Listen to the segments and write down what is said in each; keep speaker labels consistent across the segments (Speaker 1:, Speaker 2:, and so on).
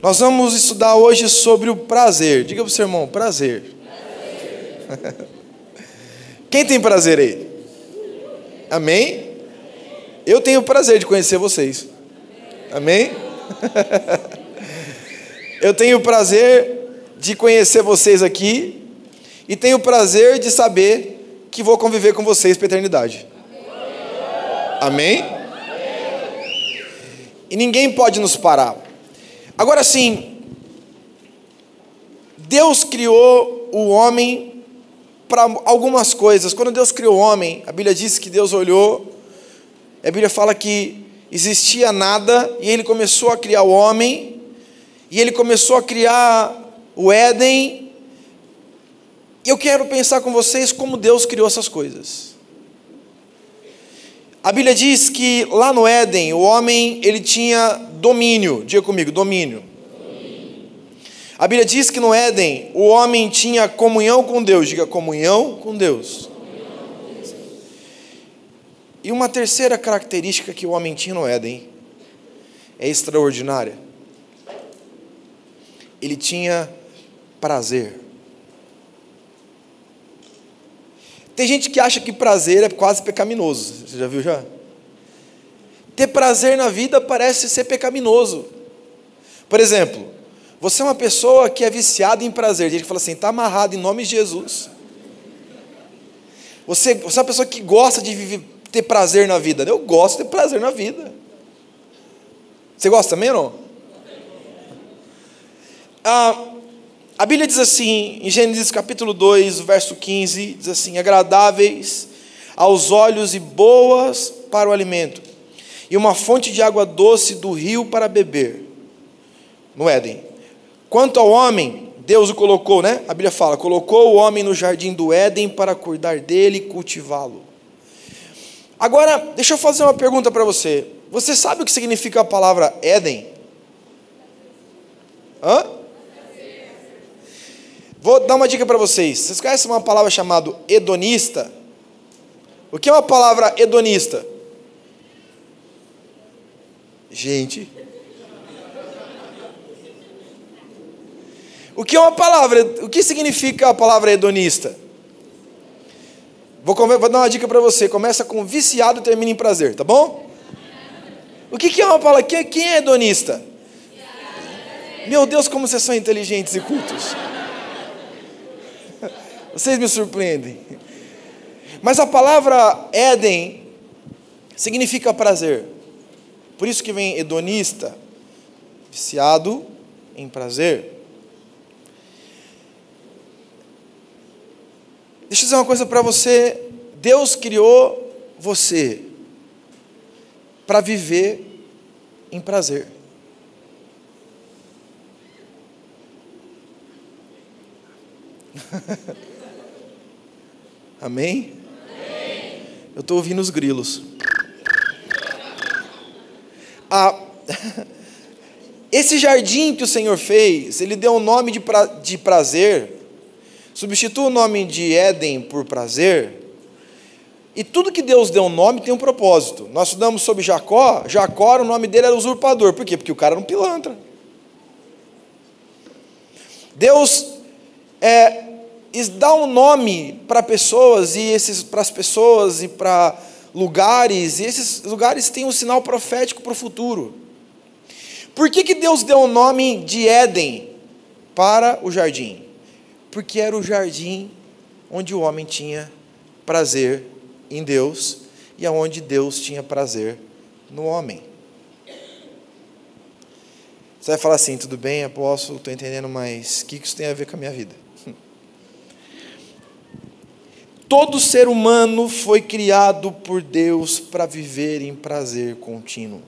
Speaker 1: Nós vamos estudar hoje sobre o prazer. Diga para o seu irmão, prazer. Quem tem prazer aí? Amém? Eu tenho o prazer de conhecer vocês. Amém? Eu tenho o prazer de conhecer vocês aqui e tenho o prazer de saber que vou conviver com vocês para a eternidade. Amém? E ninguém pode nos parar. Agora sim, Deus criou o homem para algumas coisas. Quando Deus criou o homem, a Bíblia diz que Deus olhou, a Bíblia fala que existia nada, e Ele começou a criar o homem, e Ele começou a criar o Éden. E eu quero pensar com vocês como Deus criou essas coisas. A Bíblia diz que lá no Éden, o homem, ele tinha domínio. Diga comigo, domínio. A Bíblia diz que no Éden, o homem tinha comunhão com Deus. Diga, comunhão com Deus. E uma terceira característica que o homem tinha no Éden é extraordinária. Ele tinha prazer. Tem gente que acha que prazer é quase pecaminoso. Você já viu já? Ter prazer na vida parece ser pecaminoso. Por exemplo, você é uma pessoa que é viciada em prazer. A gente fala assim, está amarrado em nome de Jesus. Você é uma pessoa que gosta de ter prazer na vida. Eu gosto de ter prazer na vida. Você gosta também ou não? A Bíblia diz assim, em Gênesis capítulo 2, verso 15, diz assim, agradáveis aos olhos e boas para o alimento, e uma fonte de água doce do rio para beber, no Éden. Quanto ao homem, Deus o colocou, né? A Bíblia fala, colocou o homem no jardim do Éden para cuidar dele e cultivá-lo. Agora, deixa eu fazer uma pergunta para você. Você sabe o que significa a palavra Éden? Hã? Vou dar uma dica para vocês. Vocês conhecem uma palavra chamada hedonista? O que é uma palavra hedonista? Gente. O que é uma palavra? O que significa a palavra hedonista? Vou dar uma dica para você. Começa com viciado e termina em prazer, tá bom? O que é uma palavra? Quem é hedonista? Meu Deus, como vocês são inteligentes e cultos. Vocês me surpreendem. Mas a palavra Éden significa prazer. Por isso que vem hedonista, viciado em prazer. Deixa eu dizer uma coisa para você. Deus criou você para viver em prazer. Amém? Amém? Eu estou ouvindo os grilos. Esse jardim que o Senhor fez, Ele deu um nome de prazer. Substitua o nome de Éden por prazer. E tudo que Deus deu um nome tem um propósito. Nós estudamos sobre Jacó. Jacó, o nome dele era usurpador. Por quê? Porque o cara era um pilantra. Deus dá um nome para pessoas, para as pessoas e para lugares, e esses lugares têm um sinal profético para o futuro. Por que Deus deu o nome de Éden para o jardim? Porque era o jardim onde o homem tinha prazer em Deus e aonde Deus tinha prazer no homem. Você vai falar assim, tudo bem, apóstolo, estou entendendo, mas o que isso tem a ver com a minha vida? Todo ser humano foi criado por Deus para viver em prazer contínuo.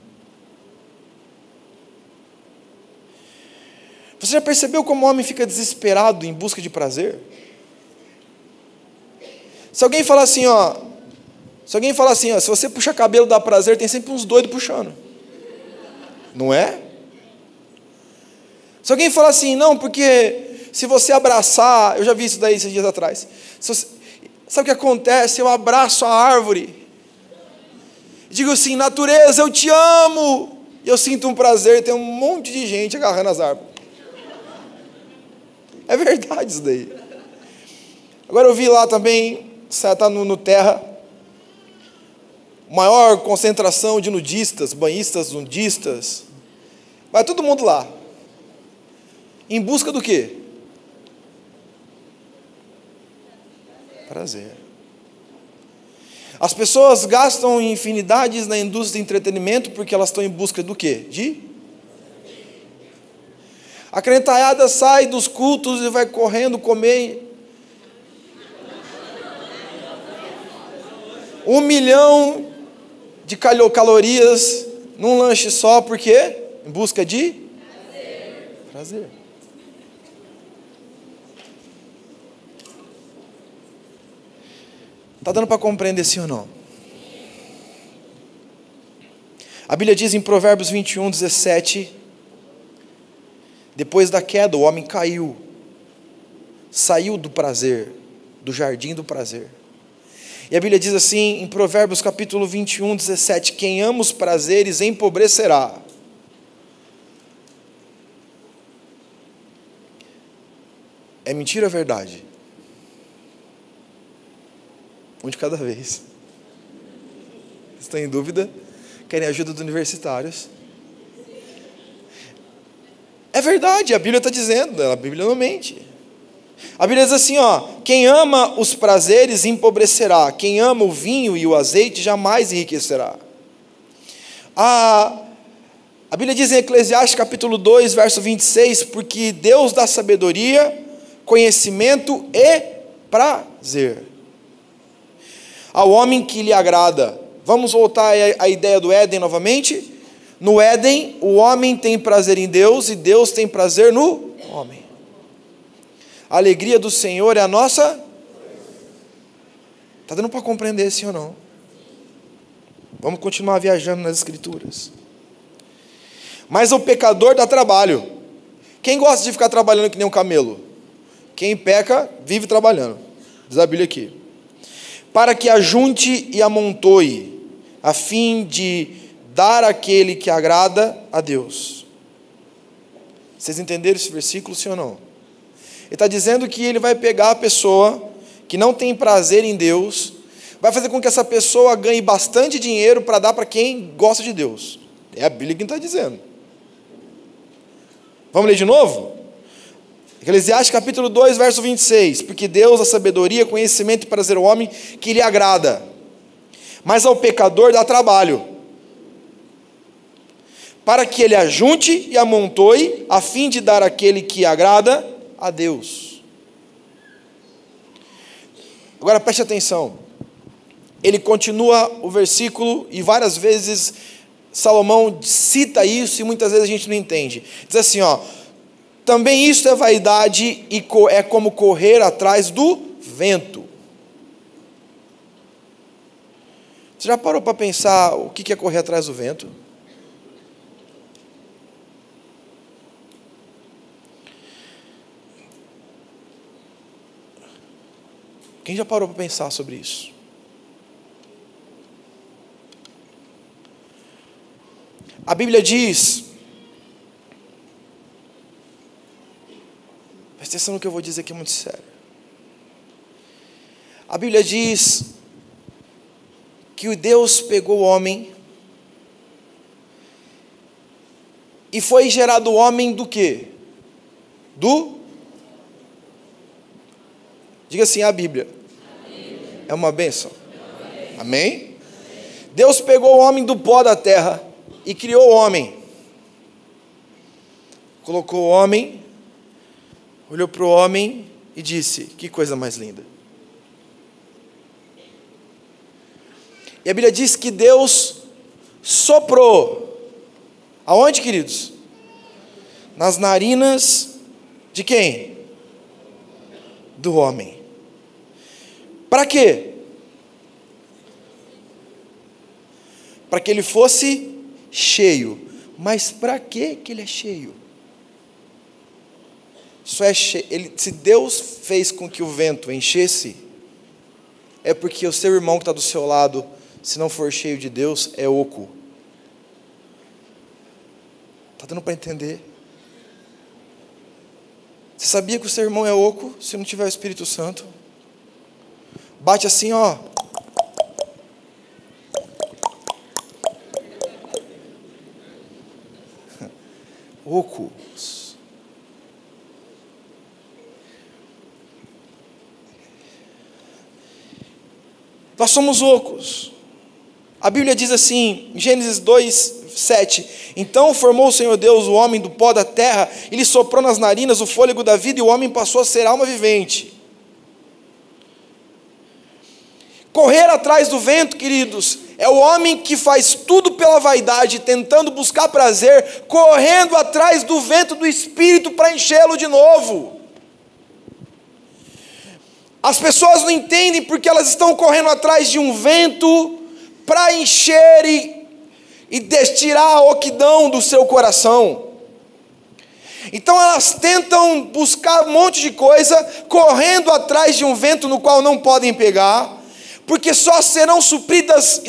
Speaker 1: Você já percebeu como o homem fica desesperado em busca de prazer? Se alguém falar assim, se você puxa cabelo dá prazer, tem sempre uns doidos puxando. Não é? Se alguém falar assim, não, porque se você abraçar, eu já vi isso daí esses dias atrás. Sabe o que acontece? Eu abraço a árvore. Digo assim, natureza, eu te amo. E eu sinto um prazer, tem um monte de gente agarrando as árvores. É verdade isso daí. Agora eu vi lá também, está no Terra, maior concentração de nudistas, banhistas nudistas. Vai todo mundo lá. Em busca do quê? Prazer. As pessoas gastam infinidades na indústria de entretenimento porque elas estão em busca do quê? A crentaiada sai dos cultos e vai correndo comer 1 milhão de calorias num lanche só, por quê? Em busca de prazer. Está dando para compreender sim ou não? A Bíblia diz em Provérbios 21, 17, depois da queda o homem caiu, saiu do prazer, do jardim do prazer. E a Bíblia diz assim em Provérbios capítulo 21, 17, quem ama os prazeres empobrecerá. É mentira ou é verdade? Um de cada vez. Estão em dúvida? Querem ajuda dos universitários? É verdade, a Bíblia está dizendo, a Bíblia não mente. A Bíblia diz assim, quem ama os prazeres empobrecerá, quem ama o vinho e o azeite jamais enriquecerá. A Bíblia diz em Eclesiastes capítulo 2, verso 26, porque Deus dá sabedoria, conhecimento e prazer ao homem que lhe agrada. Vamos voltar à ideia do Éden novamente? No Éden, o homem tem prazer em Deus e Deus tem prazer no homem. A alegria do Senhor é a nossa... Está dando para compreender sim ou não? Vamos continuar viajando nas Escrituras. Mas o pecador dá trabalho. Quem gosta de ficar trabalhando que nem um camelo? Quem peca, vive trabalhando. Diz a Bíblia aqui. Para que ajunte e amontoe, a fim de dar àquele que agrada a Deus. Vocês entenderam esse versículo, sim ou não? Ele está dizendo que ele vai pegar a pessoa que não tem prazer em Deus, vai fazer com que essa pessoa ganhe bastante dinheiro para dar para quem gosta de Deus. É a Bíblia que está dizendo. Vamos ler de novo? Eclesiastes capítulo 2, verso 26. Porque Deus, a sabedoria, conhecimento e prazer ao homem que lhe agrada, mas ao pecador dá trabalho, para que ele ajunte e amontoe, a fim de dar àquele que agrada a Deus. Agora preste atenção. Ele continua o versículo e várias vezes Salomão cita isso e muitas vezes a gente não entende. Diz assim, também isso é vaidade e é como correr atrás do vento. Você já parou para pensar o que é correr atrás do vento? Quem já parou para pensar sobre isso? A Bíblia diz, presta atenção no que eu vou dizer aqui, é muito sério. A Bíblia diz que o Deus pegou o homem e foi gerado o homem do quê? Diga assim, a Bíblia. É uma bênção. Amém? Deus pegou o homem do pó da terra e criou o homem. Colocou o homem, olhou para o homem e disse, que coisa mais linda. E a Bíblia diz que Deus soprou. Aonde, queridos? Nas narinas de quem? Do homem. Para quê? Para que ele fosse cheio. Mas para que ele é cheio? Só é cheio. Se Deus fez com que o vento enchesse, é porque o seu irmão que está do seu lado, se não for cheio de Deus, é oco. Está dando para entender? Você sabia que o seu irmão é oco se não tiver o Espírito Santo? Bate assim, ó. Ocos. Nós somos ocos. A Bíblia diz assim, em Gênesis 2:7, então formou o Senhor Deus o homem do pó da terra, e lhe soprou nas narinas o fôlego da vida, e o homem passou a ser alma vivente. Correr atrás do vento, queridos, é o homem que faz tudo pela vaidade, tentando buscar prazer, correndo atrás do vento do Espírito para enchê-lo de novo. As pessoas não entendem porque elas estão correndo atrás de um vento para encher e tirar a oquidão do seu coração. Então elas tentam buscar um monte de coisa, correndo atrás de um vento no qual não podem pegar, porque só serão supridas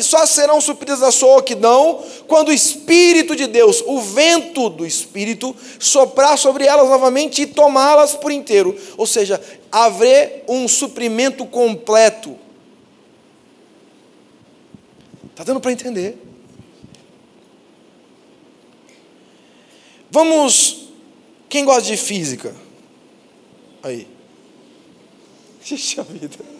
Speaker 1: da sua oquidão quando o Espírito de Deus, o vento do Espírito, soprar sobre elas novamente e tomá-las por inteiro. Ou seja, haver um suprimento completo. Está dando para entender? Vamos, quem gosta de física? Aí. Puxa vida.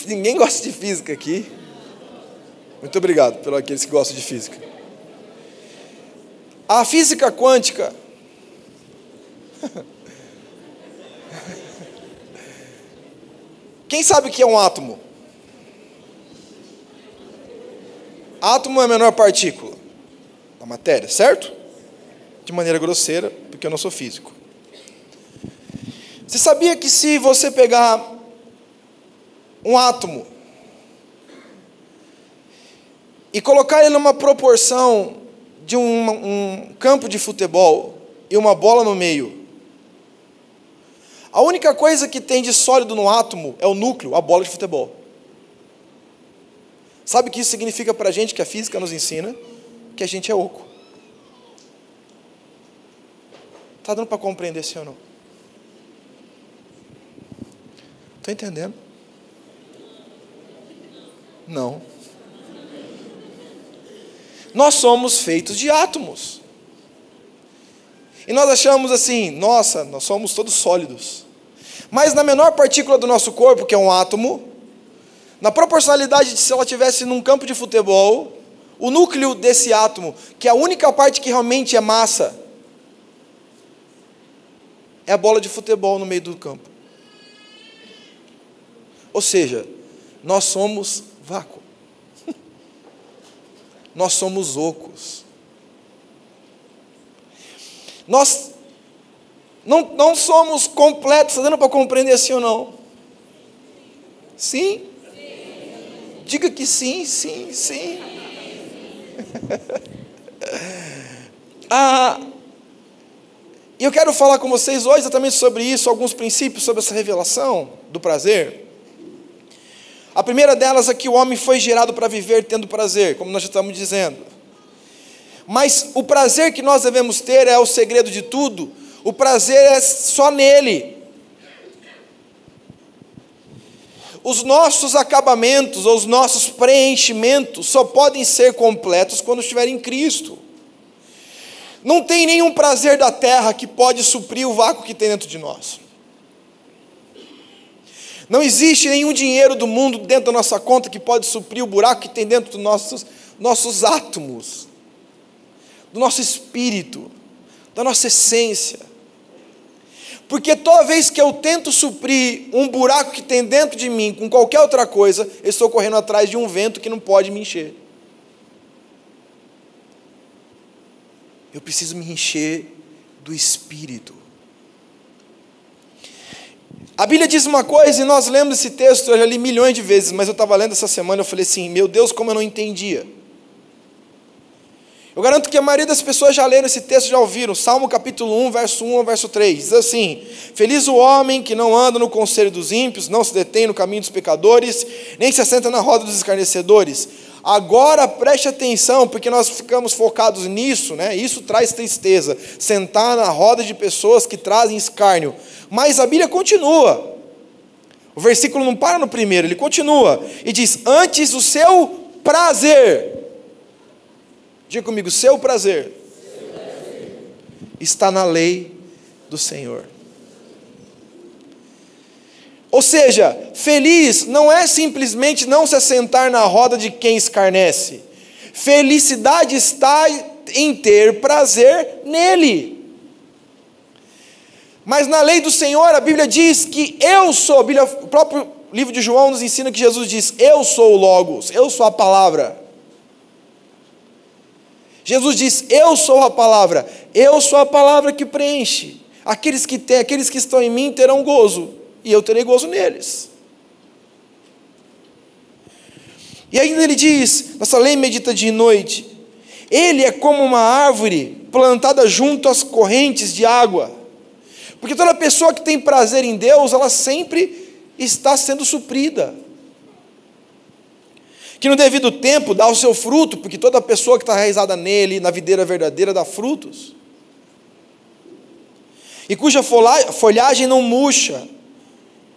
Speaker 1: Ninguém gosta de física aqui? Muito obrigado pelos aqueles que gostam de física. A física quântica quem sabe o que é um átomo? Átomo é a menor partícula da matéria, certo? De maneira grosseira, porque eu não sou físico. Você sabia que se você pegar um átomo e colocar ele numa proporção de um campo de futebol e uma bola no meio, a única coisa que tem de sólido no átomo é o núcleo, a bola de futebol. Sabe o que isso significa para a gente, que a física nos ensina? Que a gente é oco. Está dando para compreender sim ou não? Está entendendo? Não. Nós somos feitos de átomos. E nós achamos assim, nossa, nós somos todos sólidos. Mas na menor partícula do nosso corpo, que é um átomo, na proporcionalidade de se ela estivesse num campo de futebol, o núcleo desse átomo, que é a única parte que realmente é massa, é a bola de futebol no meio do campo. Ou seja, nós somos vácuo. Nós somos ocos. Nós não somos completos. Está dando para compreender assim ou não? Sim? Diga que sim, sim, sim. E eu quero falar com vocês hoje exatamente sobre isso, alguns princípios sobre essa revelação do prazer. A primeira delas é que o homem foi gerado para viver tendo prazer, como nós já estamos dizendo. Mas o prazer que nós devemos ter é o segredo de tudo. O prazer é só nele. Os nossos acabamentos, ou os nossos preenchimentos, só podem ser completos quando estiverem em Cristo. Não tem nenhum prazer da terra que pode suprir o vácuo que tem dentro de nós. Não existe nenhum dinheiro do mundo dentro da nossa conta que pode suprir o buraco que tem dentro dos nossos átomos, do nosso espírito, da nossa essência. Porque toda vez que eu tento suprir um buraco que tem dentro de mim com qualquer outra coisa, eu estou correndo atrás de um vento que não pode me encher. Eu preciso me encher do Espírito. A Bíblia diz uma coisa, e nós lemos esse texto, eu já li milhões de vezes, mas eu estava lendo essa semana, eu falei assim, meu Deus, como eu não entendia. Eu garanto que a maioria das pessoas já leram esse texto, já ouviram. Salmo capítulo 1, verso 1 ao verso 3. Diz assim: feliz o homem que não anda no conselho dos ímpios, não se detém no caminho dos pecadores, nem se assenta na roda dos escarnecedores. Agora preste atenção, porque nós ficamos focados nisso, né? Isso traz tristeza, sentar na roda de pessoas que trazem escárnio. Mas a Bíblia continua. O versículo não para no primeiro, ele continua e diz: antes o seu prazer, diga comigo, seu prazer está na lei do Senhor. Ou seja, feliz não é simplesmente não se assentar na roda de quem escarnece. Felicidade está em ter prazer nele. Mas na lei do Senhor, a Bíblia diz que eu sou, o próprio livro de João nos ensina que Jesus diz: eu sou o Logos, eu sou a palavra. Jesus diz: eu sou a palavra, eu sou a palavra que preenche. Aqueles que estão em mim terão gozo, e eu terei gozo neles. E ainda ele diz, nossa lei medita dia e noite, ele é como uma árvore plantada junto às correntes de água, porque toda pessoa que tem prazer em Deus, ela sempre está sendo suprida, que no devido tempo dá o seu fruto, porque toda pessoa que está enraizada nele, na videira verdadeira, dá frutos, e cuja folhagem não murcha,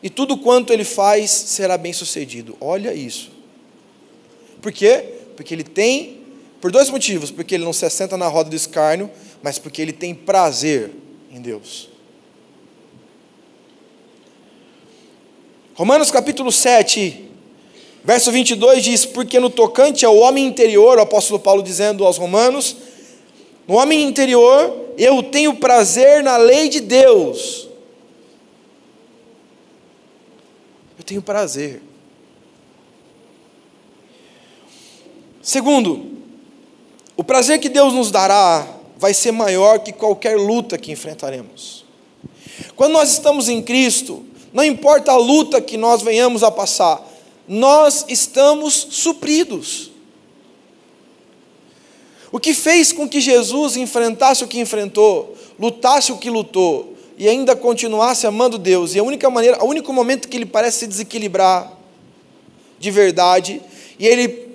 Speaker 1: e tudo quanto ele faz será bem sucedido. Olha isso. Por quê? Porque ele tem, por dois motivos: porque ele não se assenta na roda do escárnio, mas porque ele tem prazer em Deus. Romanos capítulo 7, verso 22 diz: porque no tocante ao homem interior, o apóstolo Paulo dizendo aos romanos, no homem interior eu tenho prazer na lei de Deus. Eu tenho prazer. Segundo, o prazer que Deus nos dará vai ser maior que qualquer luta que enfrentaremos. Quando nós estamos em Cristo, não importa a luta que nós venhamos a passar, nós estamos supridos. O que fez com que Jesus enfrentasse o que enfrentou, lutasse o que lutou, e ainda continuasse amando Deus, e o único momento que ele parece se desequilibrar de verdade, e ele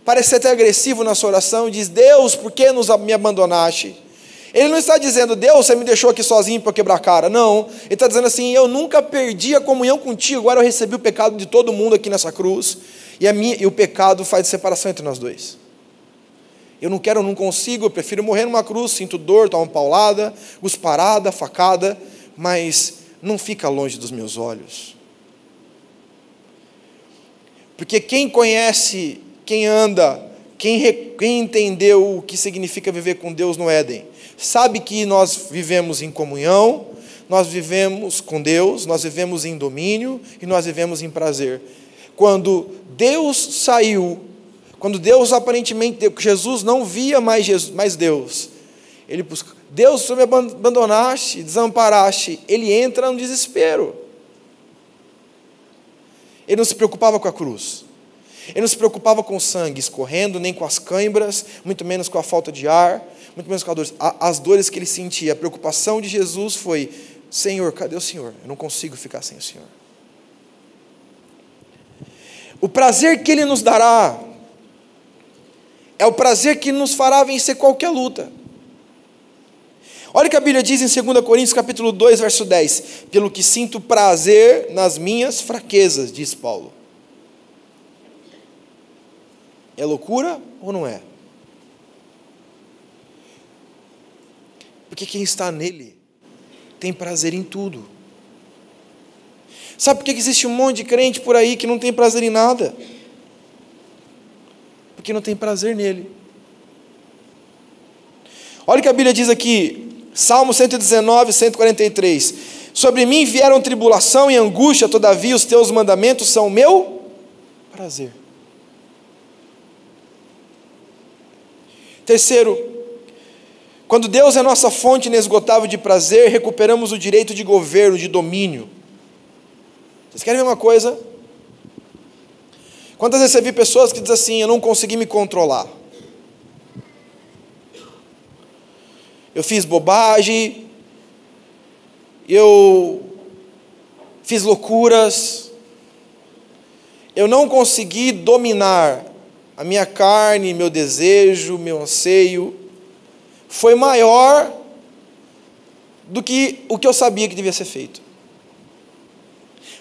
Speaker 1: parece ser até agressivo na sua oração, e diz: Deus, por que me abandonaste? Ele não está dizendo: Deus, você me deixou aqui sozinho para eu quebrar a cara. Não, ele está dizendo assim: eu nunca perdi a comunhão contigo, agora eu recebi o pecado de todo mundo aqui nessa cruz, e o pecado faz separação entre nós dois. Eu não consigo, eu prefiro morrer numa cruz, sinto dor, tomo paulada, cusparada, facada, mas não fica longe dos meus olhos. Porque quem conhece, quem anda, quem entendeu o que significa viver com Deus no Éden, sabe que nós vivemos em comunhão, nós vivemos com Deus, nós vivemos em domínio e nós vivemos em prazer. Quando Deus saiu, quando Deus aparentemente, Jesus não via mais Deus, ele busca: Deus, tu me abandonaste, desamparaste. Ele entra no desespero. Ele não se preocupava com a cruz, ele não se preocupava com o sangue escorrendo, nem com as cãibras, muito menos com a falta de ar, muito menos com as dores que ele sentia. A preocupação de Jesus foi: Senhor, cadê o Senhor? Eu não consigo ficar sem o Senhor. O prazer que ele nos dará é o prazer que nos fará vencer qualquer luta. Olha o que a Bíblia diz em 2 Coríntios capítulo 2, verso 10. Pelo que sinto prazer nas minhas fraquezas, diz Paulo. É loucura ou não é? Porque quem está nele tem prazer em tudo. Sabe por que existe um monte de crente por aí que não tem prazer em nada? Porque não tem prazer nele. Olha o que a Bíblia diz aqui, Salmo 119, 143. Sobre mim vieram tribulação e angústia, todavia os teus mandamentos são o meu prazer. Terceiro, quando Deus é nossa fonte inesgotável de prazer, recuperamos o direito de governo, de domínio. Vocês querem ver uma coisa? Quantas vezes você viu pessoas que dizem assim: eu não consegui me controlar, eu fiz bobagem, eu fiz loucuras, eu não consegui dominar a minha carne, meu desejo, meu anseio, foi maior do que o que eu sabia que devia ser feito.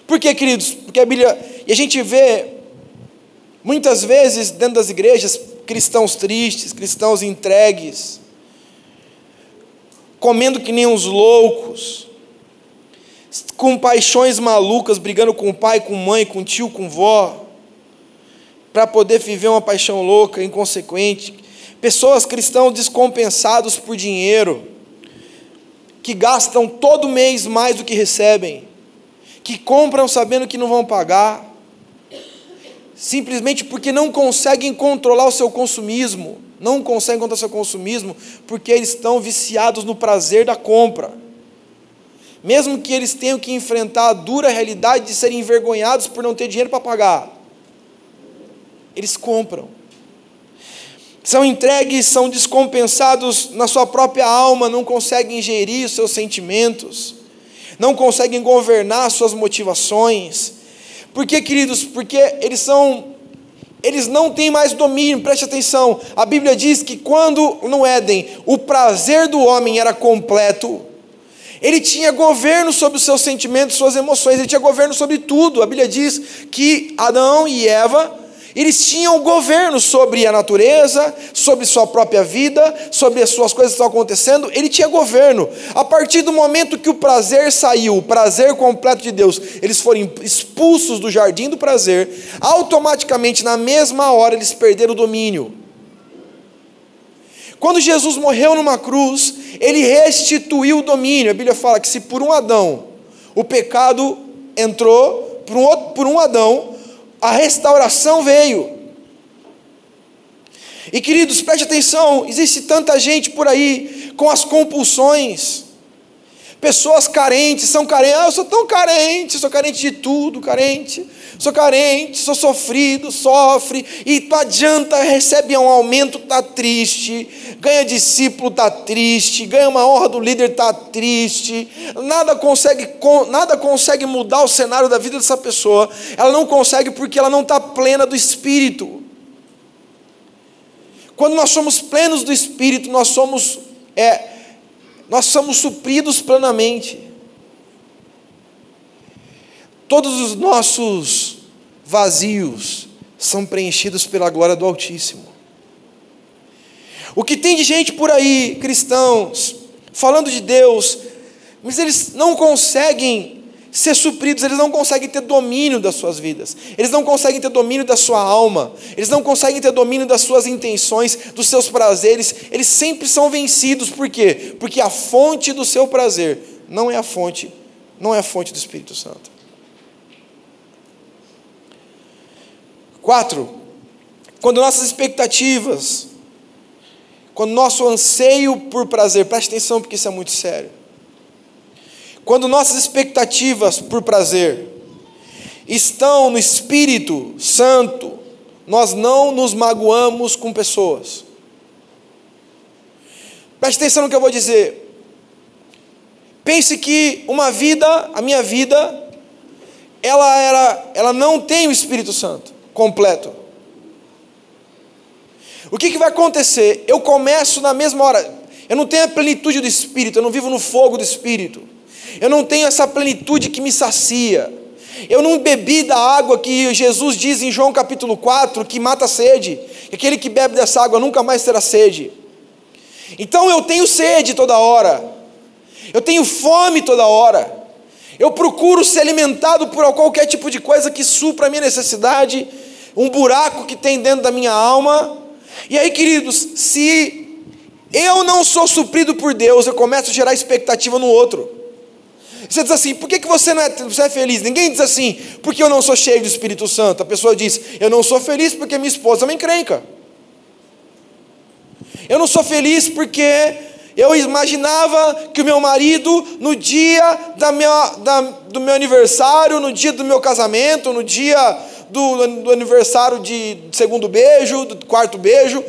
Speaker 1: Por quê, queridos? Porque a Bíblia, e a gente vê, muitas vezes, dentro das igrejas, cristãos tristes, cristãos entregues, comendo que nem uns loucos, com paixões malucas, brigando com o pai, com mãe, com tio, com vó, para poder viver uma paixão louca, inconsequente. Pessoas cristãos descompensados por dinheiro, que gastam todo mês mais do que recebem, que compram sabendo que não vão pagar, simplesmente porque não conseguem controlar o seu consumismo, porque eles estão viciados no prazer da compra, mesmo que eles tenham que enfrentar a dura realidade de serem envergonhados por não ter dinheiro para pagar, eles compram, são entregues, são descompensados na sua própria alma, não conseguem gerir os seus sentimentos, não conseguem governar suas motivações. Por quê, queridos? Porque eles não têm mais domínio. Preste atenção, a Bíblia diz que quando no Éden o prazer do homem era completo, ele tinha governo sobre os seus sentimentos, suas emoções, ele tinha governo sobre tudo. A Bíblia diz que Adão e Eva, eles tinham governo sobre a natureza, sobre sua própria vida, sobre as suas coisas que estão acontecendo, ele tinha governo. A partir do momento que o prazer saiu, o prazer completo de Deus, eles foram expulsos do jardim do prazer, automaticamente, na mesma hora, eles perderam o domínio. Quando Jesus morreu numa cruz, ele restituiu o domínio. A Bíblia fala que se por um Adão o pecado entrou, por um Adão, a restauração veio. E queridos, preste atenção, existe tanta gente por aí com as compulsões, pessoas carentes, são carentes, eu sou tão carente, sou carente de tudo, sou carente, sou sofrido, sofre, e não adianta, recebe um aumento, está triste, ganha discípulo, está triste, ganha uma honra do líder, está triste, nada consegue mudar o cenário da vida dessa pessoa, ela não consegue porque ela não está plena do Espírito. Quando nós somos plenos do Espírito, nós somos supridos plenamente. Todos os nossos vazios são preenchidos pela glória do Altíssimo. O que tem de gente por aí, cristãos, falando de Deus, mas eles não conseguem ser supridos, eles não conseguem ter domínio das suas vidas, eles não conseguem ter domínio da sua alma, eles não conseguem ter domínio das suas intenções, dos seus prazeres, eles sempre são vencidos. Por quê? Porque a fonte do seu prazer não é a fonte do Espírito Santo. 4, quando nossas expectativas, quando nosso anseio por prazer, preste atenção porque isso é muito sério, quando nossas expectativas por prazer estão no Espírito Santo, nós não nos magoamos com pessoas. Preste atenção no que eu vou dizer. Pense que a minha vida, ela não tem o Espírito Santo completo. O que vai acontecer? Eu começo na mesma hora, eu não tenho a plenitude do Espírito, eu não vivo no fogo do Espírito, eu não tenho essa plenitude que me sacia, eu não bebi da água que Jesus diz em João capítulo 4, que mata a sede, que aquele que bebe dessa água nunca mais terá sede. Então eu tenho sede toda hora, eu tenho fome toda hora, eu procuro ser alimentado por qualquer tipo de coisa que supra a minha necessidade, um buraco que tem dentro da minha alma. E aí, queridos, se eu não sou suprido por Deus, eu começo a gerar expectativa no outro. Você diz assim, por que você é feliz? Ninguém diz assim, porque eu não sou cheio do Espírito Santo. A pessoa diz, eu não sou feliz porque minha esposa me encrenca. Eu não sou feliz porque eu imaginava que o meu marido, no dia do meu aniversário, no dia do meu casamento, no dia do aniversário de segundo beijo, do quarto beijo,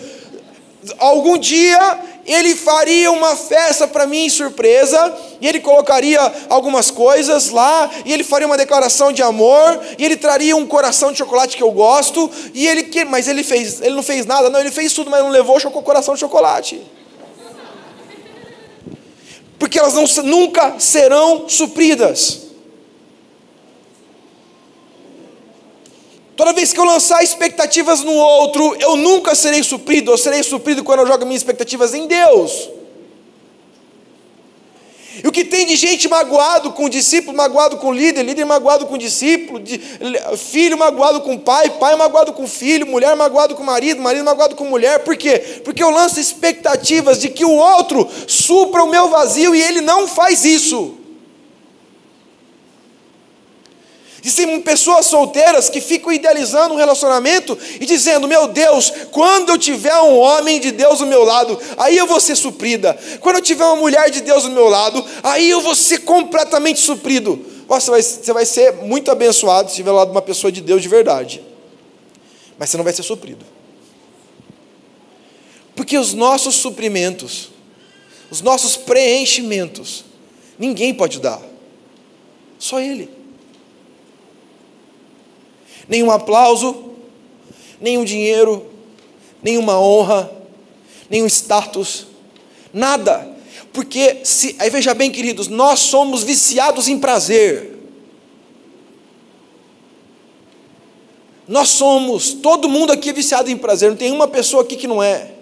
Speaker 1: Algum dia ele faria uma festa para mim, surpresa, e ele colocaria algumas coisas lá, e ele faria uma declaração de amor, e ele traria um coração de chocolate que eu gosto, mas ele não fez nada, não, ele fez tudo, mas não levou o coração de chocolate. Porque elas nunca serão supridas. Toda vez que eu lançar expectativas no outro, eu nunca serei suprido. Eu serei suprido quando eu jogo minhas expectativas em Deus. E o que tem de gente magoado com o discípulo, magoado com o líder, líder magoado com o discípulo, filho magoado com o pai, pai magoado com o filho, mulher magoado com o marido, marido magoado com a mulher. Por quê? Porque eu lanço expectativas de que o outro supra o meu vazio e ele não faz isso. Existem pessoas solteiras que ficam idealizando um relacionamento e dizendo: meu Deus, quando eu tiver um homem de Deus do meu lado, aí eu vou ser suprida. Quando eu tiver uma mulher de Deus do meu lado, aí eu vou ser completamente suprido. Você vai ser muito abençoado se estiver ao lado de uma pessoa de Deus de verdade. Mas você não vai ser suprido. Porque os nossos suprimentos, os nossos preenchimentos, ninguém pode dar. Só Ele. Nenhum aplauso, nenhum dinheiro, nenhuma honra, nenhum status, nada. Porque, aí veja bem, queridos, nós somos viciados em prazer. Todo mundo aqui é viciado em prazer, não tem uma pessoa aqui que não é.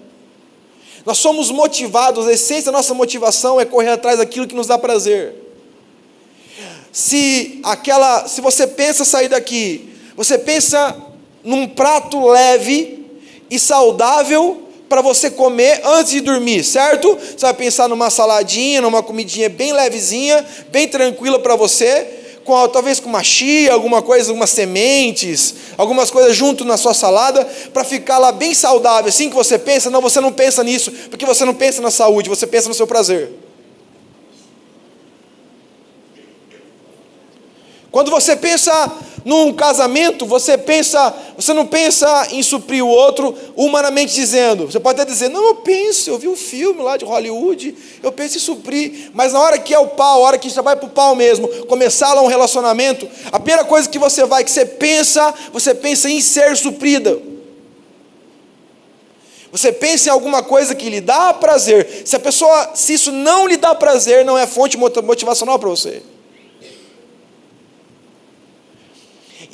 Speaker 1: Nós somos motivados, a essência da nossa motivação é correr atrás daquilo que nos dá prazer. Se você pensa sair daqui, você pensa num prato leve e saudável para você comer antes de dormir, certo? Você vai pensar numa saladinha, numa comidinha bem levezinha, bem tranquila para você, talvez com uma chia, alguma coisa, algumas sementes, algumas coisas junto na sua salada, para ficar lá bem saudável. Assim que você pensa, não, você não pensa nisso, porque você não pensa na saúde, você pensa no seu prazer. Quando você pensa num casamento, você não pensa em suprir o outro humanamente dizendo. Você pode até dizer: não, eu vi um filme lá de Hollywood, eu penso em suprir. Mas na hora que é o pau, a hora que já vai para o pau mesmo, começar lá um relacionamento, a primeira coisa que você pensa em ser suprida. Você pensa em alguma coisa que lhe dá prazer. Se isso não lhe dá prazer, não é fonte motivacional para você.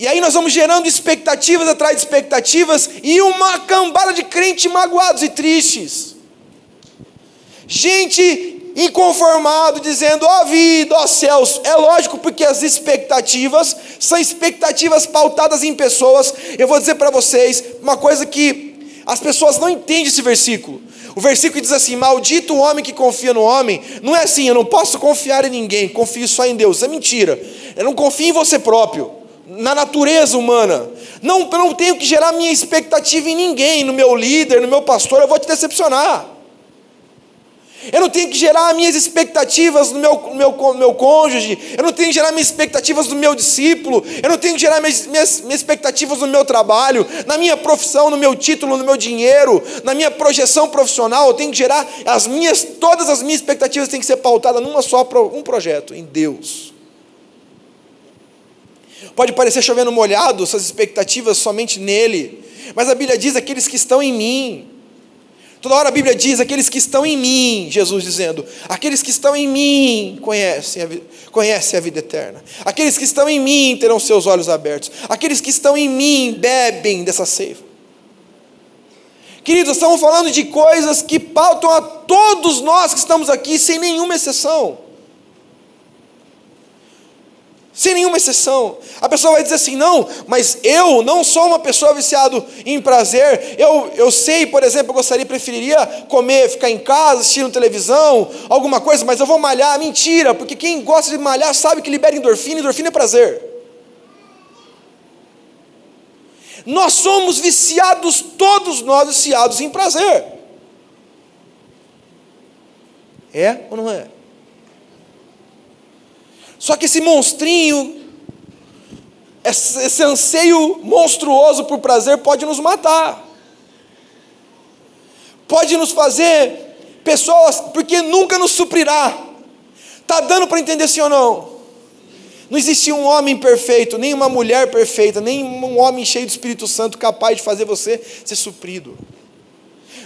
Speaker 1: E aí nós vamos gerando expectativas atrás de expectativas e uma cambada de crentes magoados e tristes. Gente inconformado, dizendo: ó vida, ó céus. É lógico, porque as expectativas são expectativas pautadas em pessoas. Eu vou dizer para vocês uma coisa que as pessoas não entendem esse versículo. O versículo diz assim: maldito o homem que confia no homem. Não é assim: eu não posso confiar em ninguém, confio só em Deus. Isso é mentira. Eu não confio em você próprio, na natureza humana. Eu não tenho que gerar minha expectativa em ninguém, no meu líder, no meu pastor. Eu vou te decepcionar. Eu não tenho que gerar minhas expectativas no meu cônjuge. Eu não tenho que gerar minhas expectativas no meu discípulo. Eu não tenho que gerar minhas expectativas no meu trabalho, na minha profissão, no meu título, no meu dinheiro, na minha projeção profissional. Eu tenho que gerar todas as minhas expectativas têm que ser pautadas numa só, um projeto, em Deus. Pode parecer chovendo molhado, essas expectativas somente nele, mas a Bíblia diz: aqueles que estão em mim. Toda hora a Bíblia diz: aqueles que estão em mim, Jesus dizendo: aqueles que estão em mim conhecem a vida eterna. Aqueles que estão em mim terão seus olhos abertos. Aqueles que estão em mim bebem dessa seiva. Queridos, estamos falando de coisas que pautam a todos nós que estamos aqui, sem nenhuma exceção. Sem nenhuma exceção. A pessoa vai dizer assim: não, mas eu não sou uma pessoa viciada em prazer. Eu sei, por exemplo, preferiria comer, ficar em casa, assistindo televisão, alguma coisa, mas eu vou malhar. Mentira, porque quem gosta de malhar sabe que libera endorfina, endorfina é prazer. Nós somos viciados, todos nós viciados em prazer. É ou não é? Só que esse monstrinho, esse anseio monstruoso por prazer pode nos matar. pode nos fazer pessoas, porque nunca nos suprirá. Está dando para entender sim ou não? Não existe um homem perfeito, nem uma mulher perfeita, nem um homem cheio do Espírito Santo capaz de fazer você ser suprido.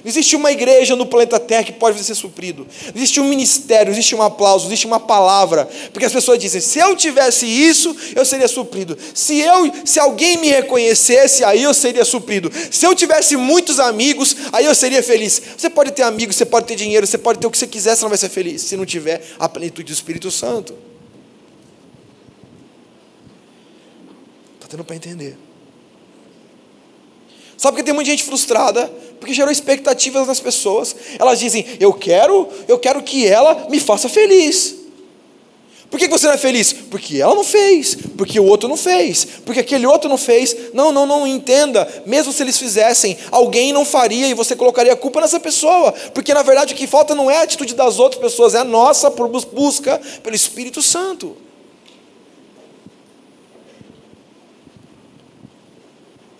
Speaker 1: Não existe uma igreja no planeta Terra que pode ser suprido. Não existe um ministério, não existe um aplauso, não existe uma palavra. Porque as pessoas dizem, se eu tivesse isso, eu seria suprido. Se alguém me reconhecesse, aí eu seria suprido. Se eu tivesse muitos amigos, aí eu seria feliz. Você pode ter amigos, você pode ter dinheiro, você pode ter o que você quiser, você não vai ser feliz, se não tiver a plenitude do Espírito Santo. Está dando para entender? Sabe porque tem muita gente frustrada? Porque gerou expectativas nas pessoas. Elas dizem, eu quero que ela me faça feliz. Por que você não é feliz? Porque ela não fez, porque o outro não fez, porque aquele outro não fez. Não, entenda, mesmo se eles fizessem, alguém não faria e você colocaria a culpa nessa pessoa, porque na verdade o que falta não é a atitude das outras pessoas, é a nossa por busca pelo Espírito Santo.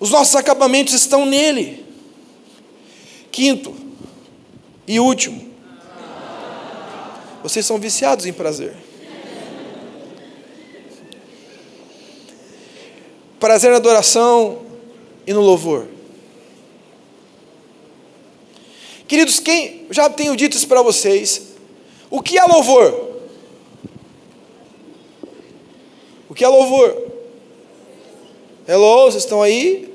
Speaker 1: Os nossos acabamentos estão nele. Quinto e último, vocês são viciados em prazer. Prazer na adoração e no louvor. Queridos, já tenho dito isso para vocês. O que é louvor? O que é louvor? Hello, vocês estão aí?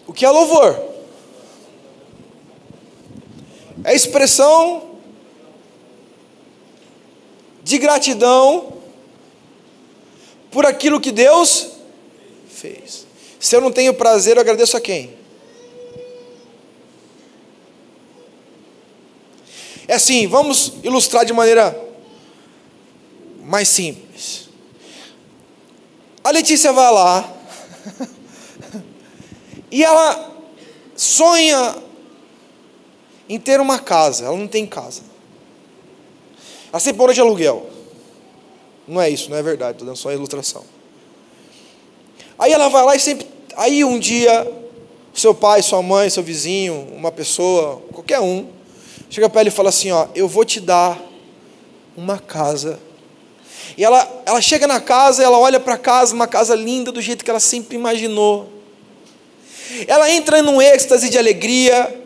Speaker 1: O que é louvor? É expressão de gratidão por aquilo que Deus fez. Se eu não tenho prazer, eu agradeço a quem? É assim, vamos ilustrar de maneira mais simples. A Letícia vai lá e ela sonha em ter uma casa. Ela não tem casa. Ela sempre mora de aluguel. Não é isso, não é verdade. Estou dando só uma ilustração. Aí ela vai lá e sempre... Aí um dia, seu pai, sua mãe, seu vizinho, uma pessoa, qualquer um, chega para ela e fala assim, ó, eu vou te dar uma casa. E ela chega na casa, ela olha para a casa, uma casa linda do jeito que ela sempre imaginou. Ela entra num êxtase de alegria,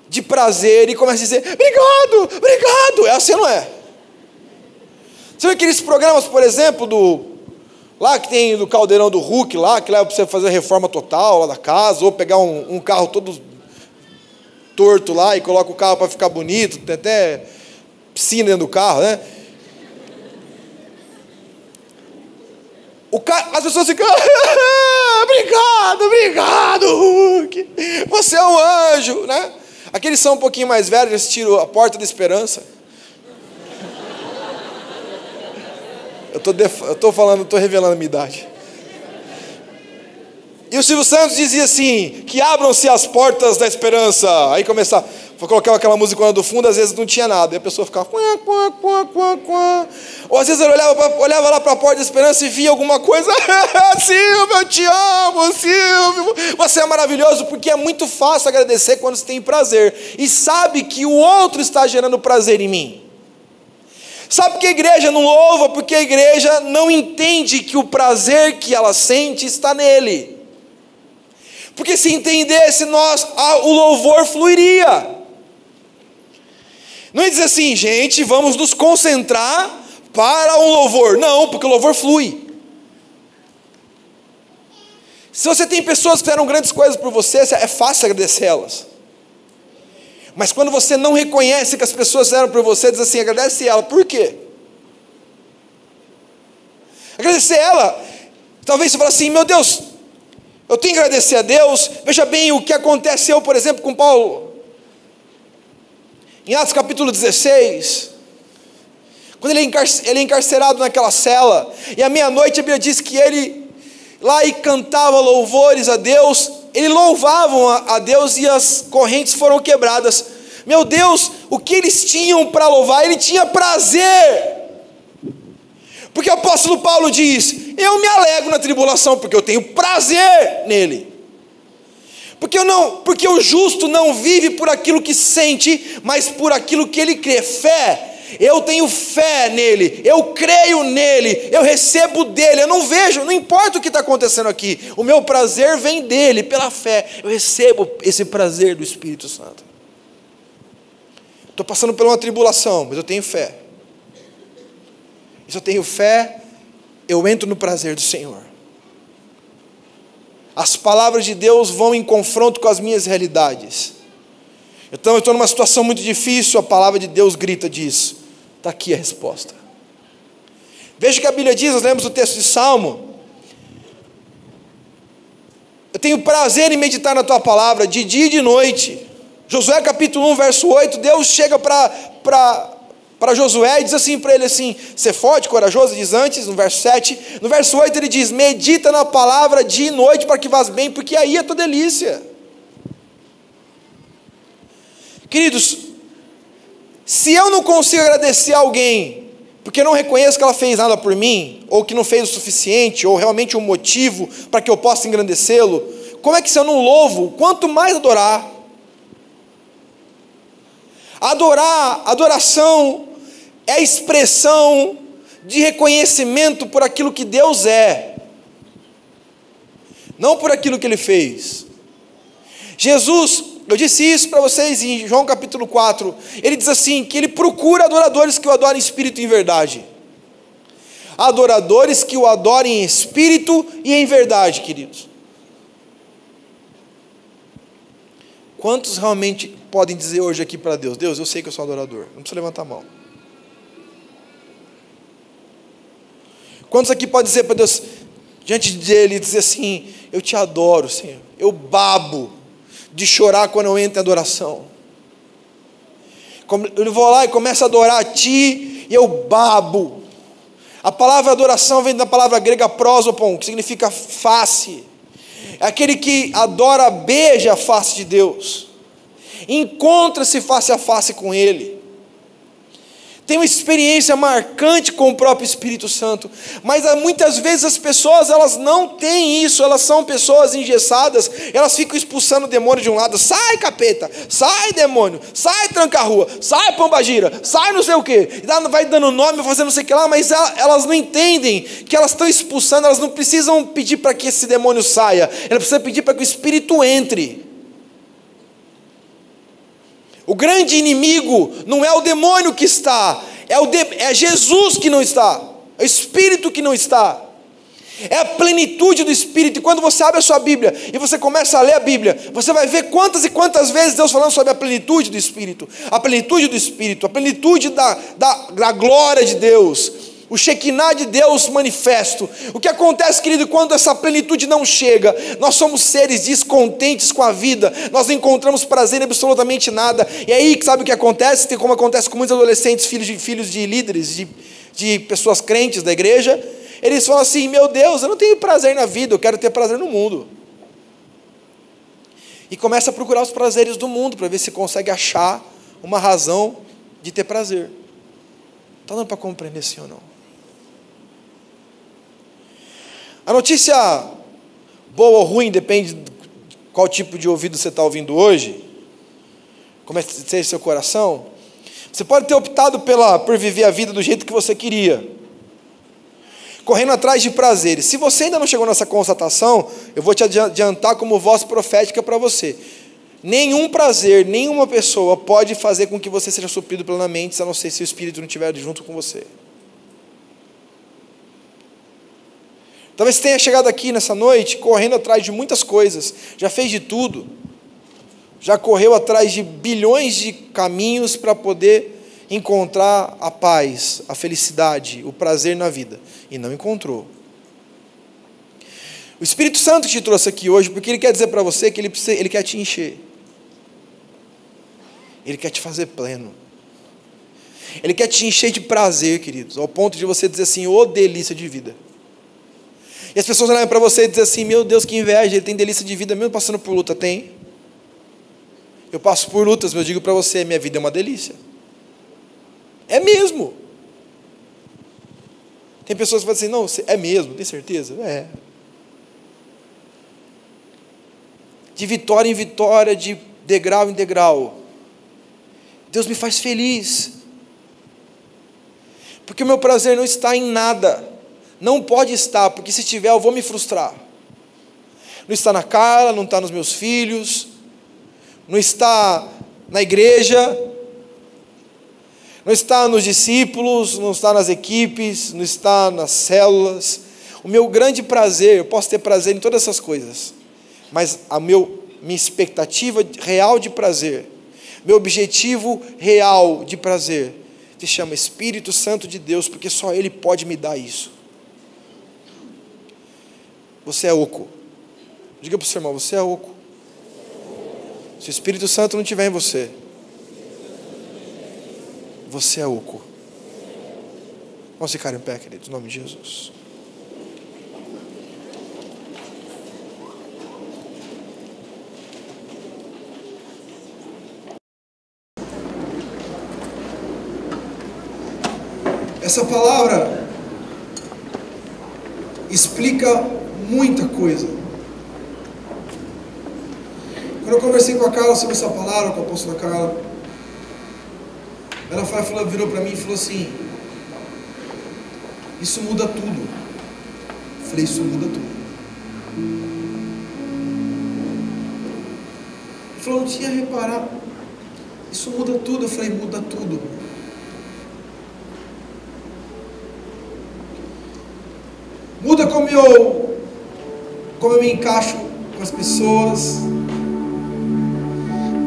Speaker 1: de prazer, e começa a dizer, obrigado, é assim, não é? Você vê aqueles programas, por exemplo, lá que tem do Caldeirão do Hulk, lá, que leva para você fazer a reforma total lá da casa, ou pegar um carro todo torto lá, e coloca o carro para ficar bonito, tem até piscina dentro do carro, né? As pessoas ficam, obrigado, Hulk, você é um anjo, né? Aqueles são um pouquinho mais velhos, eles tiram a Porta da Esperança. Eu estou revelando a minha idade. E o Silvio Santos dizia assim, que abram-se as portas da esperança. Aí começava, colocava aquela música do fundo, às vezes não tinha nada, e a pessoa ficava... Ou às vezes eu olhava lá para a porta da esperança e via alguma coisa, Silvio, eu te amo, Silvio, você é maravilhoso, porque é muito fácil agradecer quando você tem prazer, e sabe que o outro está gerando prazer em mim. Sabe por que a igreja não louva? Porque a igreja não entende que o prazer que ela sente está nele. Porque se entendesse, o louvor fluiria. Não é dizer assim, gente, vamos nos concentrar para um louvor. Não, porque o louvor flui. Se você tem pessoas que fizeram grandes coisas por você, é fácil agradecer elas. Mas quando você não reconhece que as pessoas fizeram por você, diz assim, agradece ela. Por quê? Agradecer ela. Talvez você fale assim, meu Deus, eu tenho que agradecer a Deus. Veja bem o que aconteceu, por exemplo, com Paulo. Em Atos capítulo 16, quando ele é encarcerado naquela cela, e à meia-noite a Bíblia diz que ele lá e cantava louvores a Deus, eles louvavam a Deus e as correntes foram quebradas. Meu Deus, o que eles tinham para louvar? Ele tinha prazer. Porque o apóstolo Paulo diz, eu me alegro na tribulação, porque eu tenho prazer nele. Porque o justo não vive por aquilo que sente, mas por aquilo que ele crê. Fé. Eu tenho fé nele, eu creio nele, eu recebo dele, eu não vejo, não importa o que está acontecendo aqui, o meu prazer vem dele, pela fé, eu recebo esse prazer do Espírito Santo. Estou passando por uma tribulação, mas eu tenho fé. E se eu tenho fé, eu entro no prazer do Senhor. As palavras de Deus vão em confronto com as minhas realidades. Então eu estou numa situação muito difícil, a palavra de Deus grita disso. Está aqui a resposta. Veja o que a Bíblia diz, nós lemos o texto de Salmo. Eu tenho prazer em meditar na tua palavra, de dia e de noite. Josué capítulo 1, verso 8, Deus chega para Josué e diz assim para ele assim, ser forte, corajoso, diz antes, no verso 7. No verso 8 ele diz, medita na palavra dia e noite para que vás bem, porque aí é a tua delícia. Queridos, se eu não consigo agradecer a alguém, porque eu não reconheço que ela fez nada por mim, ou que não fez o suficiente, ou realmente um motivo para que eu possa engrandecê-lo, como é que se eu não louvo, quanto mais adorar? Adoração é a expressão de reconhecimento por aquilo que Deus é, não por aquilo que Ele fez. Jesus, eu disse isso para vocês em João capítulo 4, ele diz assim, que ele procura adoradores que o adorem em espírito e em verdade. Adoradores que o adorem em espírito e em verdade, queridos. Quantos realmente podem dizer hoje aqui para Deus, Deus, eu sei que eu sou adorador, não precisa levantar a mão. Quantos aqui podem dizer para Deus, diante dele, dizer assim, eu te adoro, Senhor, eu babo de chorar quando eu entro em adoração. Eu vou lá e começo a adorar a Ti, e eu babo. A palavra adoração vem da palavra grega prosopon, que significa face. É aquele que adora, beija a face de Deus. Encontra-se face a face com Ele. Tem uma experiência marcante com o próprio Espírito Santo, mas muitas vezes as pessoas, elas não têm isso, elas são pessoas engessadas, elas ficam expulsando o demônio de um lado, sai capeta, sai demônio, sai tranca-rua, sai pombagira, sai não sei o que, vai dando nome, fazendo não sei o que lá, mas elas não entendem que elas estão expulsando, elas não precisam pedir para que esse demônio saia, elas precisam pedir para que o Espírito entre. O grande inimigo não é o demônio que está, é Jesus que não está, é o Espírito que não está, é a plenitude do Espírito. E quando você abre a sua Bíblia e você começa a ler a Bíblia, você vai ver quantas e quantas vezes Deus falando sobre a plenitude do Espírito, a plenitude do Espírito, a plenitude da glória de Deus, o Shekinah de Deus manifesto. O que acontece, querido, quando essa plenitude não chega? Nós somos seres descontentes com a vida, nós não encontramos prazer em absolutamente nada, e aí sabe o que acontece? Tem como acontece com muitos adolescentes, filhos de líderes, de pessoas crentes da igreja, eles falam assim, meu Deus, eu não tenho prazer na vida, eu quero ter prazer no mundo, e começa a procurar os prazeres do mundo, para ver se consegue achar uma razão de ter prazer. Está dando para compreender sim ou não? A notícia boa ou ruim, depende de qual tipo de ouvido você está ouvindo hoje, como é que seja seu coração. Você pode ter optado por viver a vida do jeito que você queria, correndo atrás de prazeres. Se você ainda não chegou nessa constatação, eu vou te adiantar como voz profética para você. Nenhum prazer, nenhuma pessoa pode fazer com que você seja suprido plenamente, a não ser se o Espírito não estiver junto com você. Talvez você tenha chegado aqui nessa noite correndo atrás de muitas coisas, já fez de tudo, já correu atrás de bilhões de caminhos para poder encontrar a paz, a felicidade, o prazer na vida, e não encontrou. O Espírito Santo te trouxe aqui hoje porque Ele quer dizer para você que Ele quer te encher, Ele quer te fazer pleno, Ele quer te encher de prazer, queridos, ao ponto de você dizer assim, ô delícia de vida. E as pessoas olham para você e dizem assim, meu Deus, que inveja, ele tem delícia de vida mesmo passando por luta. Tem. Eu passo por lutas, mas eu digo para você, minha vida é uma delícia. É mesmo. Tem pessoas que falam assim, não, é mesmo, tem certeza? É. de vitória em vitória, de degrau em degrau. Deus me faz feliz, porque o meu prazer não está em nada, não pode estar, porque se estiver eu vou me frustrar. Não está na Carla, não está nos meus filhos, não está na igreja, não está nos discípulos, não está nas equipes, não está nas células. O meu grande prazer, eu posso ter prazer em todas essas coisas, mas minha expectativa real de prazer, meu objetivo real de prazer, se chama Espírito Santo de Deus, porque só Ele pode me dar isso. Você é oco. Diga para o seu irmão, você é oco. Se o Espírito Santo não estiver em você, você é oco. Vamos ficar em pé, queridos, em nome de Jesus. Essa palavra explica muita coisa. Quando eu conversei com a Carla sobre essa palavra, com a apóstola Carla, ela virou para mim e falou assim: isso muda tudo. Eu falei, isso muda tudo. Ele falou, não tinha reparado. Isso muda tudo. Eu falei, muda tudo. Muda como eu me encaixo com as pessoas.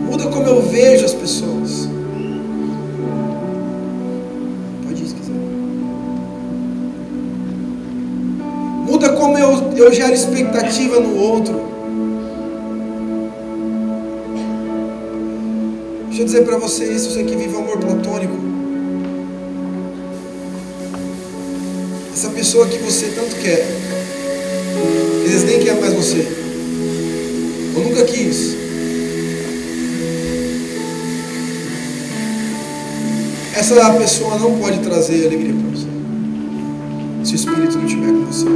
Speaker 1: Muda como eu vejo as pessoas. Pode ir se quiser. Muda como eu gero expectativa no outro. Deixa eu dizer para vocês, você que vive amor platônico, essa pessoa que você tanto quer, às vezes nem quer mais você, ou nunca quis, essa pessoa não pode trazer alegria para você, se o Espírito não estiver com você.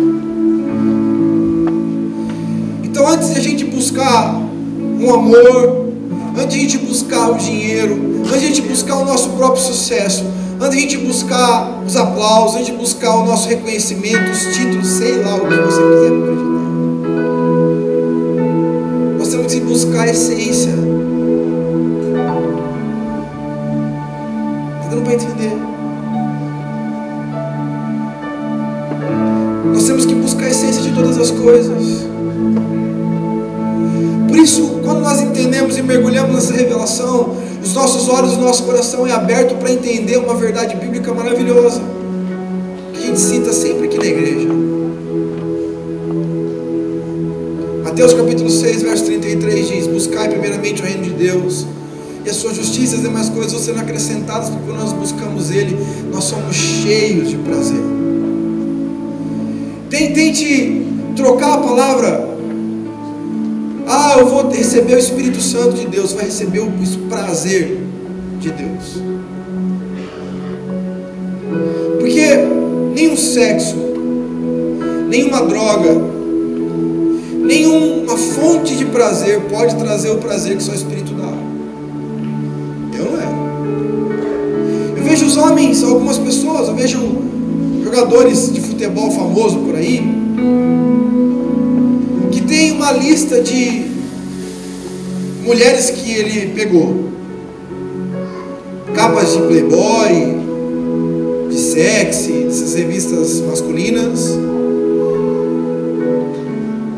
Speaker 1: Então, antes de a gente buscar um amor, antes de a gente buscar o dinheiro, antes de a gente buscar o nosso próprio sucesso, antes de a gente buscar os aplausos, antes de buscar o nosso reconhecimento, os títulos, sei lá o que você quiser acreditar, nós temos que buscar a essência. Está dando para entender? Nós temos que buscar a essência de todas as coisas. Por isso, quando nós entendemos e mergulhamos nessa revelação, os nossos olhos, o nosso coração é aberto para entender uma verdade bíblica maravilhosa, que a gente cita sempre aqui na igreja. Mateus capítulo 6, verso 33 diz: buscai primeiramente o reino de Deus e a sua justiça, e as demais coisas vão serão acrescentadas, porque quando nós buscamos Ele, nós somos cheios de prazer. Tente trocar a palavra. Eu vou receber o Espírito Santo de Deus. Vai receber o prazer de Deus. Porque nenhum sexo, nenhuma droga, nenhuma fonte de prazer pode trazer o prazer que só o Espírito dá. Não é? Eu vejo os homens, algumas pessoas, eu vejo jogadores de futebol famoso por aí, que tem uma lista de mulheres que ele pegou, capas de Playboy, de sexy, dessas revistas masculinas,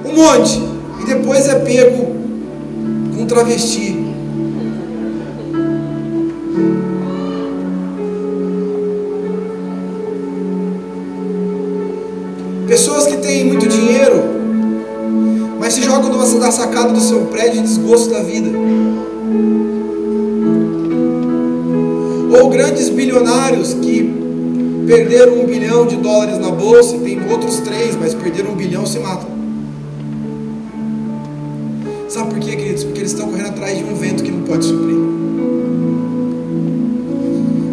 Speaker 1: um monte, e depois é pego com travesti. Pessoas que têm muito dinheiro, mas se jogam da sacada do seu prédio em desgosto da vida. Ou grandes bilionários que perderam $1 bilhão na bolsa, e tem outros 3, mas perderam $1 bilhão e se matam. Sabe por quê, queridos? Porque eles estão correndo atrás de um vento que não pode suprir.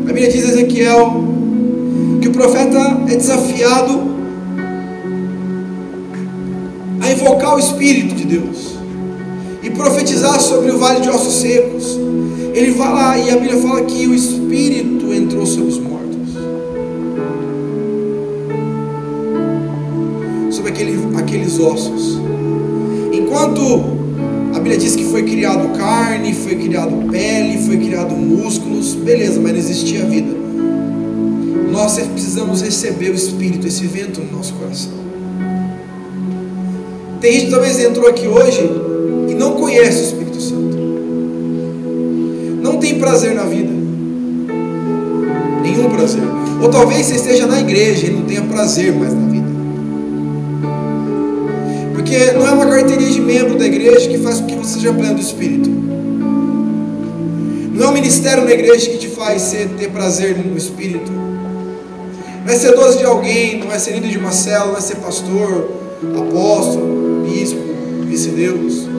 Speaker 1: A Bíblia diz em Ezequiel que o profeta é desafiado a invocar o Espírito de Deus. e profetizar sobre o vale de ossos secos. Ele vai lá e a Bíblia fala que o Espírito entrou sobre os mortos, sobre aqueles ossos. Enquanto a Bíblia diz que foi criado carne, foi criado pele, foi criado músculos, beleza, mas não existia vida. Nós precisamos receber o Espírito, esse vento no nosso coração. Tem gente que talvez entrou aqui hoje e não conhece o Espírito Santo, não tem prazer na vida, nenhum prazer. Ou talvez você esteja na igreja e não tenha prazer mais na vida, porque não é uma carteirinha de membro da igreja que faz com que você seja pleno do Espírito. Não é um ministério na igreja que te faz ter prazer no Espírito. Não é ser doce de alguém, não é ser líder de uma célula, não é ser pastor, apóstolo, bispo, vice-deus.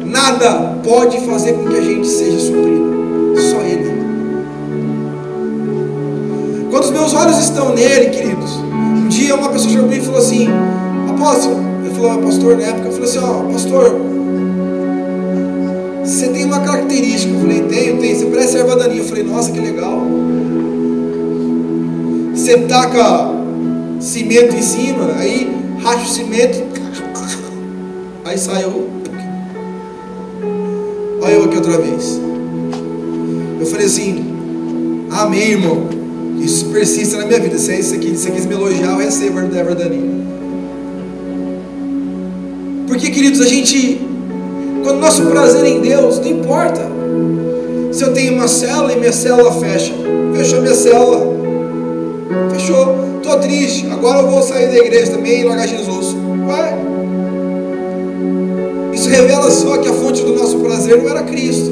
Speaker 1: Nada pode fazer com que a gente seja suprido, só Ele. Quando os meus olhos estão nele, queridos, um dia uma pessoa chegou para mim e falou assim: apóstolo, ele falou, pastor na época, eu falei assim: ó, pastor, você tem uma característica. Eu falei: tenho, você parece erva daninha. Eu falei: nossa, que legal. Você taca cimento em cima, aí racha o cimento, aí sai o... Olha eu aqui outra vez. Eu falei assim: amém, irmão, isso persista na minha vida. Se é isso aqui, se você quis me elogiar, eu recebo a erva daninha. Porque, queridos, a gente, quando o nosso prazer é em Deus, não importa se eu tenho uma célula e minha célula fecha. Fechou minha célula, fechou, estou triste, agora eu vou sair da igreja também e largar Jesus. Ué, isso revela só que a fonte do nosso prazer não era Cristo.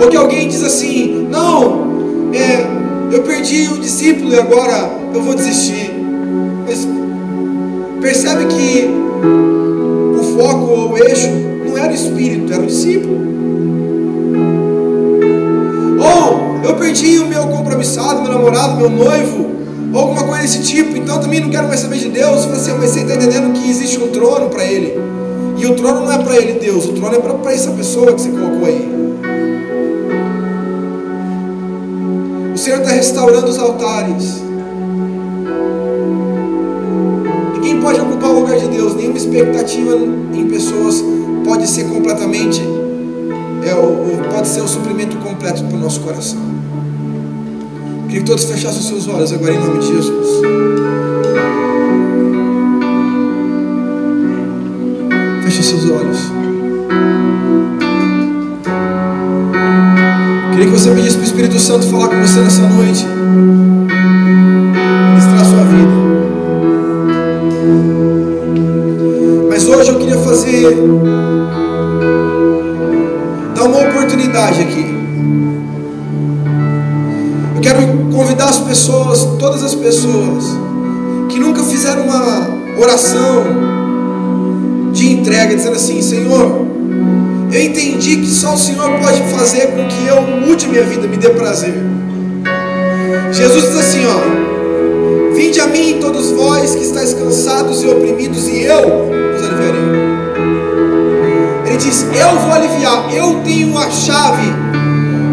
Speaker 1: Ou que alguém diz assim: não, eu perdi o discípulo e agora eu vou desistir. Mas percebe que o foco ou o eixo não era o Espírito, era o discípulo. Ou eu perdi o meu compromissado, meu namorado, meu noivo, ou alguma coisa desse tipo, então também não quero mais saber de Deus. Eu falei assim: mas você está entendendo que existe um trono para Ele, e o trono não é para Ele, Deus, o trono é para essa pessoa que você colocou aí. O Senhor está restaurando os altares. Ninguém pode ocupar o lugar de Deus, nenhuma expectativa em pessoas pode ser completamente, pode ser o suprimento completo para o nosso coração. Queria que todos fechassem os seus olhos agora em nome de Jesus. Feche seus olhos. Queria que você pedisse para o Espírito Santo falar com você nessa noite, ministrar a sua vida. Mas hoje eu queria dar uma oportunidade aqui. Eu quero convidar as pessoas, todas as pessoas que nunca fizeram uma oração de entrega, dizendo assim: Senhor, eu entendi que só o Senhor pode fazer com que eu mude minha vida, me dê prazer. Jesus diz assim, ó: vinde a mim todos vós que estáis cansados e oprimidos, e eu vos aliviarei. Ele diz: eu vou aliviar, eu tenho a chave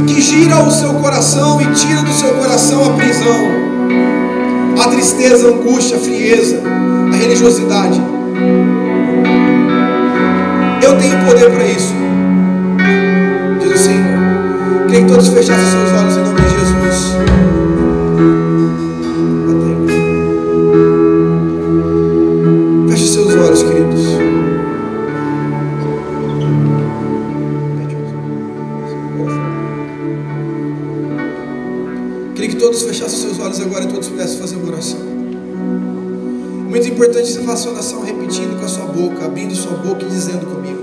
Speaker 1: que gira o seu coração e tira do seu coração a prisão, a tristeza, a angústia, a frieza, a religiosidade. Eu tenho poder para isso, diz o Senhor. Queria que todos fechassem seus olhos em nome de Jesus. Feche seus olhos, queridos. Queria que todos fechassem seus olhos agora e todos pudessem fazer uma oração. Muito importante você faça uma oração repetindo com a sua boca, abrindo sua boca e dizendo comigo.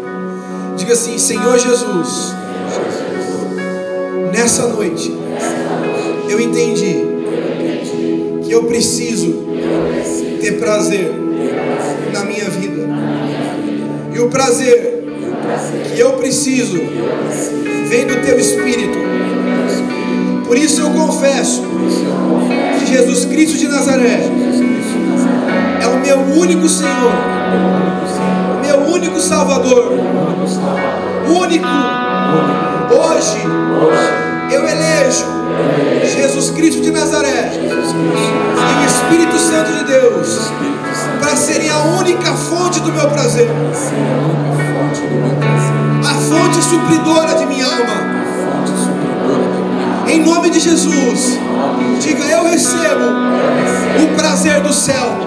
Speaker 1: Diga assim: Senhor Jesus, nessa noite eu entendi que eu preciso ter prazer na minha vida. E o prazer que eu preciso vem do Teu Espírito. Por isso eu confesso que Jesus Cristo de Nazaré é o meu único Senhor, o meu único Salvador, único. Hoje eu elejo Jesus Cristo de Nazaré e o Espírito Santo de Deus para serem a única fonte do meu prazer, a fonte supridora de minha alma. Em nome de Jesus, diga: eu recebo o prazer do céu.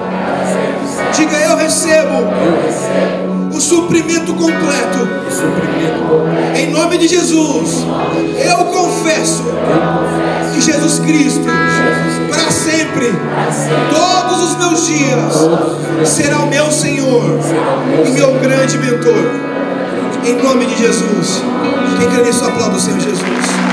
Speaker 1: Diga: eu recebo o suprimento completo. Em nome de Jesus, eu confesso que Jesus Cristo, para sempre, todos os meus dias, será o meu Senhor e meu grande mentor. Em nome de Jesus. Quem crê nisso, aplauda o Senhor Jesus.